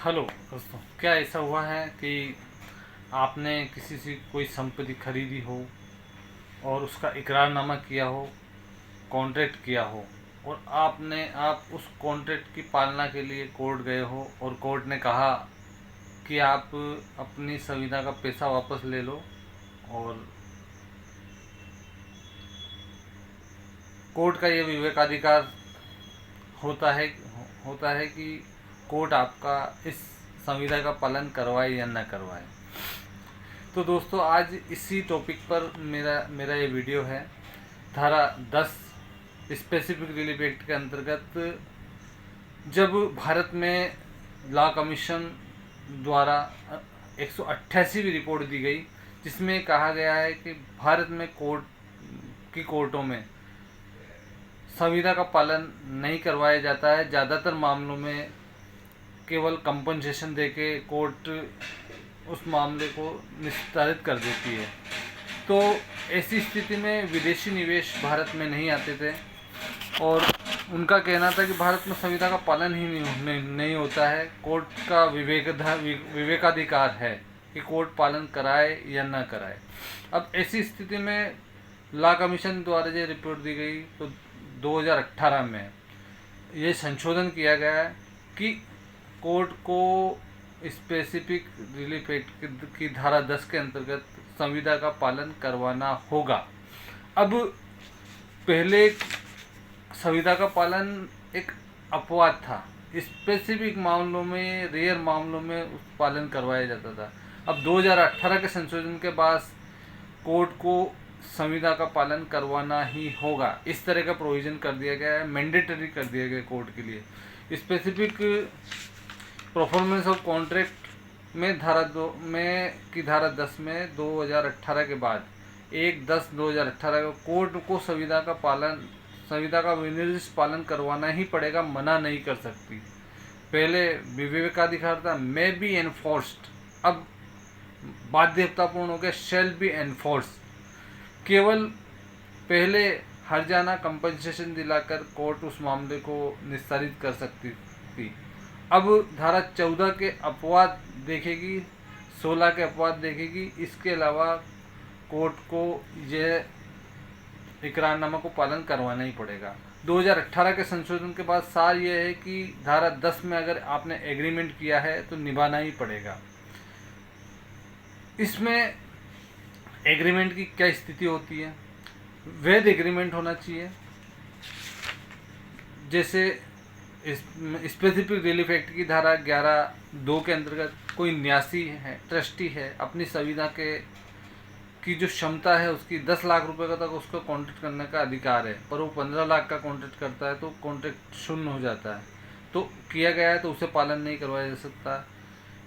Hello दोस्तों, क्या ऐसा हुआ है कि आपने किसी से कोई संपत्ति खरीदी हो और उसका इकरारनामा किया हो, कॉन्ट्रैक्ट किया हो, और आप उस कॉन्ट्रैक्ट की पालना के लिए कोर्ट गए हो और कोर्ट ने कहा कि आप अपनी संविदा का पैसा वापस ले लो। और कोर्ट का ये विवेकाधिकार होता है होता है कि कोर्ट आपका इस संविदा का पालन करवाए या न करवाए। तो दोस्तों, आज इसी टॉपिक पर मेरा मेरा ये वीडियो है। धारा 10 स्पेसिफिक रिलीफ एक्ट के अंतर्गत जब भारत में लॉ कमीशन द्वारा 188वीं रिपोर्ट दी गई, जिसमें कहा गया है कि भारत में कोर्टों में संविदा का पालन नहीं करवाया जाता है। ज़्यादातर मामलों में केवल कंपनसेशन देके कोर्ट उस मामले को निस्तारित कर देती है। तो ऐसी स्थिति में विदेशी निवेश भारत में नहीं आते थे और उनका कहना था कि भारत में संविदा का पालन ही नहीं होता है। कोर्ट का विवेकाधिकार है कि कोर्ट पालन कराए या न कराए। अब ऐसी स्थिति में लॉ कमीशन द्वारा जो रिपोर्ट दी गई, तो 2018 में ये संशोधन किया गया है कि कोर्ट को स्पेसिफिक रिलीफ एक्ट की धारा 10 के अंतर्गत संविदा का पालन करवाना होगा। अब पहले संविदा का पालन एक अपवाद था, स्पेसिफिक मामलों में, रेयर मामलों में उस पालन करवाया जाता था। अब 2018 के संशोधन के बाद कोर्ट को संविदा का पालन करवाना ही होगा, इस तरह का प्रोविज़न कर दिया गया है, मैंडेटरी कर दिया गया कोर्ट के लिए। स्पेसिफिक परफॉर्मेंस ऑफ कॉन्ट्रैक्ट में धारा 10 में 2018 के बाद 1/10/2018 को कोर्ट को संविदा का विनिर्दिष्ट पालन करवाना ही पड़ेगा, मना नहीं कर सकती। पहले विवेकाधिकार था, मे बी एनफोर्स्ड, अब बाध्यतापूर्ण हो गया, शैल बी एनफोर्स। केवल पहले हर्जाना कंपनसेशन दिलाकर कोर्ट उस मामले को निस्तारित कर सकती थी। अब धारा 14 के अपवाद देखेगी, 16 के अपवाद देखेगी। इसके अलावा कोर्ट को यह इकरारनामा को पालन करवाना ही पड़ेगा। 2018 के संशोधन के बाद सार यह है कि धारा 10 में अगर आपने एग्रीमेंट किया है तो निभाना ही पड़ेगा। इसमें एग्रीमेंट की क्या स्थिति होती है? वैध एग्रीमेंट होना चाहिए। जैसे स्पेसिफिक रिलीफ एक्ट की धारा 11(2) के अंतर्गत कोई न्यासी है, ट्रस्टी है, अपनी संविदा की जो क्षमता है उसकी 10 लाख रुपए का तक उसको कॉन्ट्रैक्ट करने का अधिकार है, पर वो 15 लाख का कॉन्ट्रैक्ट करता है तो कॉन्ट्रैक्ट शून्य हो जाता है। तो किया गया है तो उसे पालन नहीं करवाया जा सकता।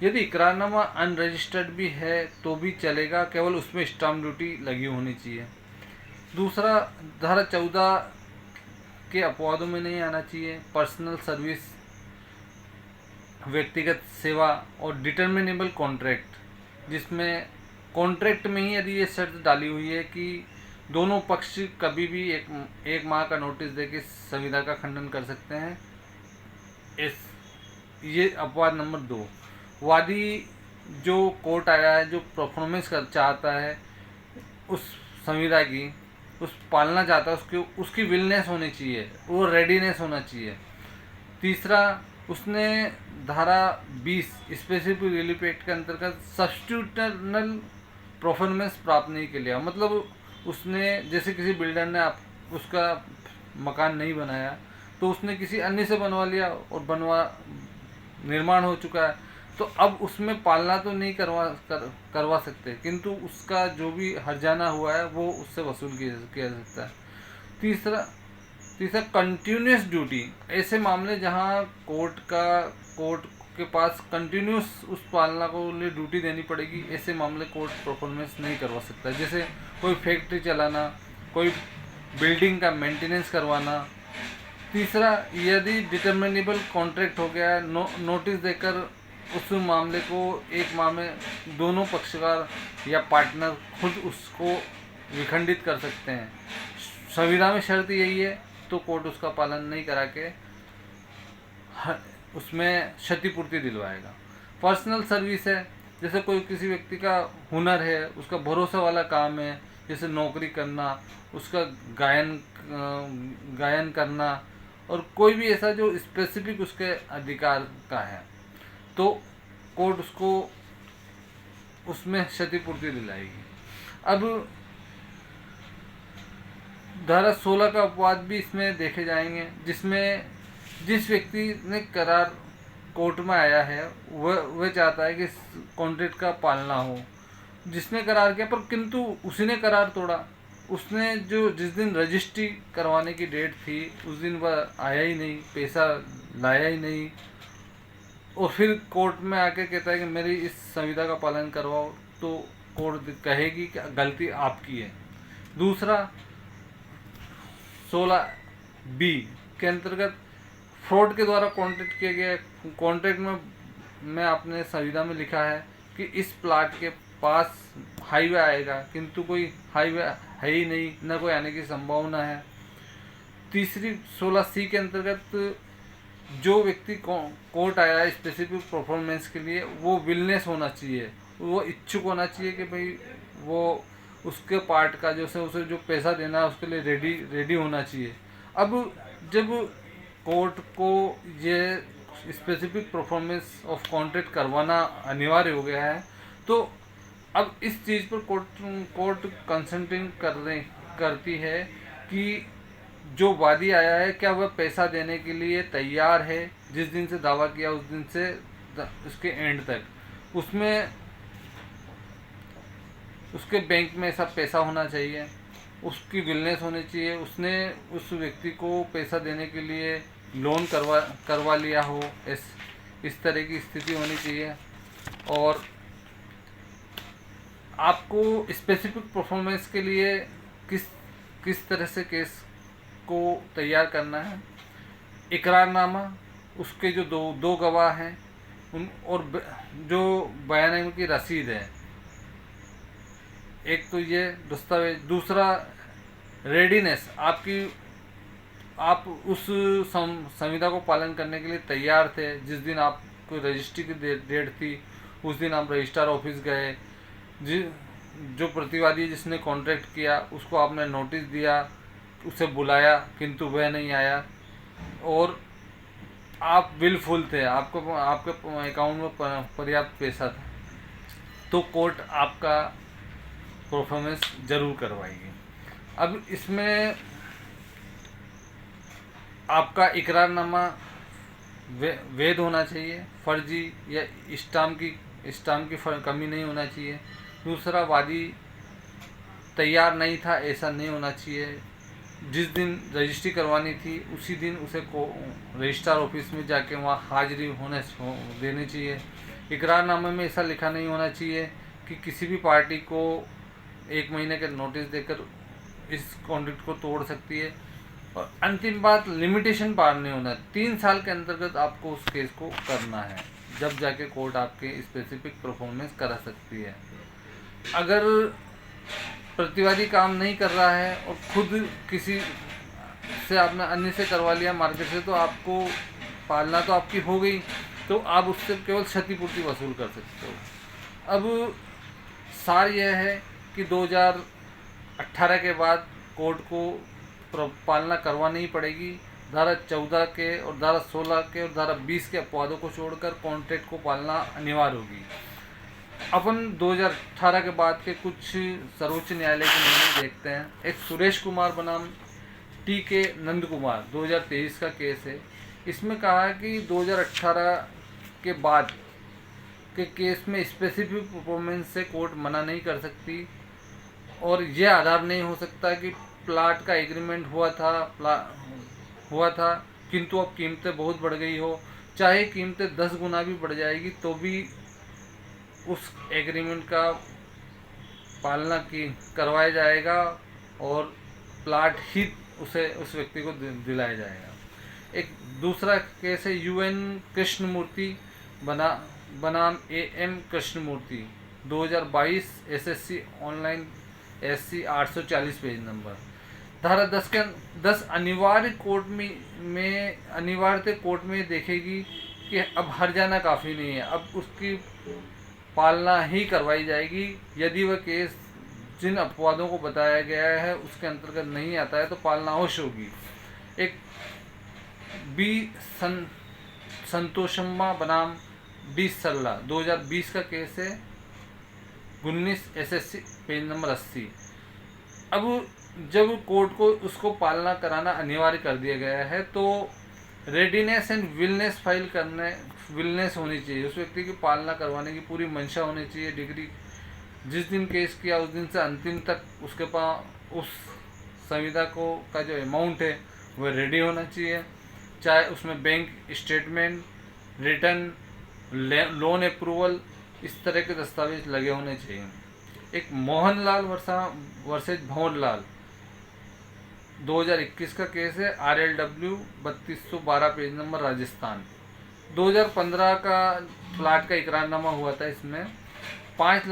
यदि इकरारनामा अनरजिस्टर्ड भी है तो भी चलेगा, केवल उसमें स्टाम्प ड्यूटी लगी होनी चाहिए। दूसरा, धारा 14 के अपवादों में नहीं आना चाहिए पर्सनल सर्विस, व्यक्तिगत सेवा और डिटर्मिनेबल कॉन्ट्रैक्ट, जिसमें कॉन्ट्रैक्ट में ही यदि ये शर्त डाली हुई है कि दोनों पक्ष कभी भी एक माह का नोटिस देके संविदा का खंडन कर सकते हैं। ये अपवाद नंबर 2। वादी जो कोर्ट आया है, जो परफॉर्मेंस कर चाहता है उस संविदा की, उस पालना चाहता है, उसकी विलनेस होनी चाहिए, वो रेडीनेस होना चाहिए। तीसरा, उसने धारा 20 स्पेसिफिक रिलीफ एक्ट के अंतर्गत सब्स्टिट्यूशनल परफॉर्मेंस प्राप्त नहीं कर लिया। मतलब उसने, जैसे किसी बिल्डर ने उसका मकान नहीं बनाया तो उसने किसी अन्य से बनवा लिया और निर्माण हो चुका है, तो अब उसमें पालना तो नहीं करवा सकते, किंतु उसका जो भी हर्जाना हुआ है वो उससे वसूल किया जा सकता है। तीसरा कंटिन्यूस ड्यूटी, ऐसे मामले जहां कोर्ट के पास कंटिन्यूस उस पालना को लिए ड्यूटी देनी पड़ेगी, ऐसे मामले कोर्ट परफॉर्मेंस नहीं करवा सकता। जैसे कोई फैक्ट्री चलाना, कोई बिल्डिंग का मेंटेनेंस करवाना। तीसरा, यदि डिटर्मिनेबल कॉन्ट्रैक्ट हो गया, नोटिस देकर उस मामले को 1 माह में दोनों पक्षकार या पार्टनर खुद उसको विखंडित कर सकते हैं। संविदा में शर्त यही है, तो कोर्ट उसका पालन नहीं करा के उसमें क्षतिपूर्ति दिलवाएगा। पर्सनल सर्विस है, जैसे कोई किसी व्यक्ति का हुनर है, उसका भरोसा वाला काम है, जैसे नौकरी करना, उसका गायन करना, और कोई भी ऐसा जो स्पेसिफिक उसके अधिकार का है, तो कोर्ट उसको उसमें क्षतिपूर्ति दिलाएगी। अब धारा 16 का अपवाद भी इसमें देखे जाएंगे, जिसमें जिस व्यक्ति ने करार कोर्ट में आया है वह चाहता है कि कॉन्ट्रैक्ट का पालना हो। जिसने करार किया पर किंतु उसी ने करार तोड़ा, उसने जो जिस दिन रजिस्ट्री करवाने की डेट थी उस दिन वह आया ही नहीं, पैसा लाया ही नहीं, और फिर कोर्ट में आके कहता है कि मेरी इस संविदा का पालन करवाओ, तो कोर्ट कहेगी कि गलती आपकी है। दूसरा 16B के अंतर्गत फ्रॉड के द्वारा कॉन्ट्रैक्ट किया गया। कॉन्ट्रैक्ट में आपने संविदा में लिखा है कि इस प्लाट के पास हाईवे आएगा, किंतु कोई हाईवे है ही नहीं, न कोई आने की संभावना है। तीसरी 16C के अंतर्गत जो व्यक्ति कोर्ट आया है स्पेसिफिक परफॉर्मेंस के लिए, वो विलनेस होना चाहिए, वो इच्छुक होना चाहिए कि भाई वो उसके पार्ट का जो उसे जो पैसा देना है उसके लिए रेडी होना चाहिए। अब जब कोर्ट को ये स्पेसिफिक परफॉर्मेंस ऑफ कॉन्ट्रैक्ट करवाना अनिवार्य हो गया है, तो अब इस चीज़ पर कोर्ट कंसल्टिंग करती है कि जो वादी आया है क्या वह पैसा देने के लिए तैयार है, जिस दिन से दावा किया उस दिन से उसके एंड तक उसमें उसके बैंक में सब पैसा होना चाहिए, उसकी विलनेस होनी चाहिए, उसने उस व्यक्ति को पैसा देने के लिए लोन करवा लिया हो, इस तरह की स्थिति होनी चाहिए। और आपको स्पेसिफिक परफॉर्मेंस के लिए किस तरह से केस को तैयार करना है, इकरारनामा, उसके जो दो गवाह हैं उन, और जो बयान की रसीद है, एक तो ये दस्तावेज। दूसरा रेडीनेस, आप उस संविदा को पालन करने के लिए तैयार थे। जिस दिन आपको रजिस्ट्री की डेट थी उस दिन आप रजिस्ट्रार ऑफिस गए, जो प्रतिवादी जिसने कॉन्ट्रैक्ट किया उसको आपने नोटिस दिया, उसे बुलाया, किंतु वह नहीं आया, और आप विलफुल थे, आपके अकाउंट में पर्याप्त पैसा था, तो कोर्ट आपका परफॉर्मेंस जरूर करवाएगी। अब इसमें आपका इकरारनामा वैध होना चाहिए, फर्जी या स्टाम्प की कमी नहीं होना चाहिए। दूसरा, वादी तैयार नहीं था ऐसा नहीं होना चाहिए, जिस दिन रजिस्ट्री करवानी थी उसी दिन उसे रजिस्ट्रार ऑफिस में जाके वहाँ हाजिरी देनी चाहिए। इकरारनामे में ऐसा लिखा नहीं होना चाहिए कि किसी भी पार्टी को 1 महीने का नोटिस देकर इस कॉन्ट्रैक्ट को तोड़ सकती है। और अंतिम बात, लिमिटेशन पार नहीं होना। 3 साल के अंतर्गत आपको उस केस को करना है, जब जाके कोर्ट आपके स्पेसिफिक परफॉर्मेंस करा सकती है। अगर प्रतिवादी काम नहीं कर रहा है और खुद किसी से आपने अन्य से करवा लिया मार्केट से, तो आपको पालना तो आपकी हो गई, तो आप उससे केवल क्षतिपूर्ति वसूल कर सकते हो। अब सार यह है कि 2018 के बाद कोर्ट को पालना करवानी ही पड़ेगी। धारा 14 के और धारा 16 के और धारा 20 के अपवादों को छोड़कर कॉन्ट्रैक्ट को पालना अनिवार्य होगी। अपन 2018 के बाद के कुछ सर्वोच्च न्यायालय के निर्णय देखते हैं। एक सुरेश कुमार बनाम TK नंद कुमार 2023 का केस है। इसमें कहा है कि 2018 के बाद के केस में स्पेसिफिक परफॉर्मेंस से कोर्ट मना नहीं कर सकती, और यह आधार नहीं हो सकता कि प्लाट का एग्रीमेंट हुआ था किंतु अब कीमतें बहुत बढ़ गई हो। चाहे कीमतें 10 गुना भी बढ़ जाएगी तो भी उस एग्रीमेंट का पालना करवाया जाएगा और प्लाट ही उस व्यक्ति को दिलाया जाएगा। एक दूसरा केस है UN कृष्णमूर्ति बनाम AM Krishnamurthy 2022 SSC online SC 840 page number. धारा 10 के 10 अनिवार्य कोर्ट में देखेगी कि अब हर्जाना काफ़ी नहीं है, अब उसकी पालना ही करवाई जाएगी। यदि वह केस जिन अपवादों को बताया गया है उसके अंतर्गत नहीं आता है तो पालना अवश्य होगी। एक बी संतोषम्मा बनाम डी सल्ला 2020 का केस है, 19 SSC पेज नंबर 80। अब जब कोर्ट को उसको पालना कराना अनिवार्य कर दिया गया है तो रेडीनेस एंड विलनेस फाइल करने विलनेस होनी चाहिए, उस व्यक्ति की पालना करवाने की पूरी मंशा होनी चाहिए। डिग्री जिस दिन केस किया उस दिन से अंतिम तक उसके पास उस संविदा को का जो अमाउंट है वह रेडी होना चाहिए, चाहे उसमें bank statement, return, loan approval, इस तरह के दस्तावेज लगे होने चाहिए। एक मोहनलाल वर्सेज भंवरलाल 2021 का केस है, RLW 3212 पेज नंबर राजस्थान। 2015 का प्लाट का इकरारनामा हुआ था, इसमें 5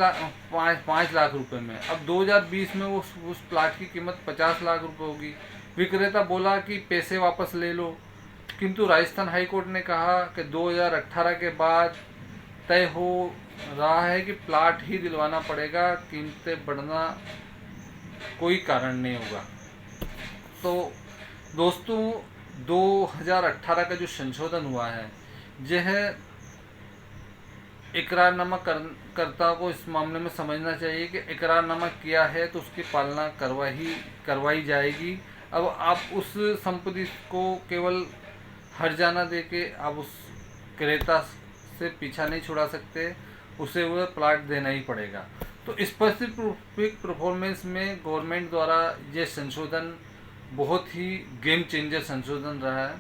लाख रुपए में। अब 2020 में उस प्लाट की कीमत 50 लाख रुपए होगी। विक्रेता बोला कि पैसे वापस ले लो, किंतु राजस्थान हाई कोर्ट ने कहा कि 2018 के बाद तय हो रहा है कि प्लाट ही दिलवाना पड़ेगा, कीमतें बढ़ना कोई कारण नहीं होगा। तो दोस्तों 2018 का जो संशोधन हुआ है यह इकरारनामा कर्ता को इस मामले में समझना चाहिए कि इकरारनामा किया है तो उसकी पालना करवाई जाएगी। अब आप उस संपत्ति को केवल हर्जाना दे के आप उस क्रेता से पीछा नहीं छुड़ा सकते, उसे वह प्लाट देना ही पड़ेगा। तो स्पेसिफिक परफॉर्मेंस में गवर्नमेंट द्वारा ये संशोधन बहुत ही गेम चेंजर संशोधन रहा है।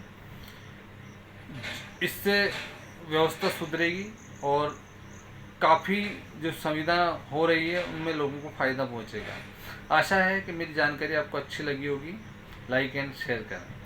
इससे व्यवस्था सुधरेगी और काफ़ी जो संविदा हो रही है उनमें लोगों को फ़ायदा पहुंचेगा। आशा है कि मेरी जानकारी आपको अच्छी लगी होगी। लाइक एंड शेयर करें।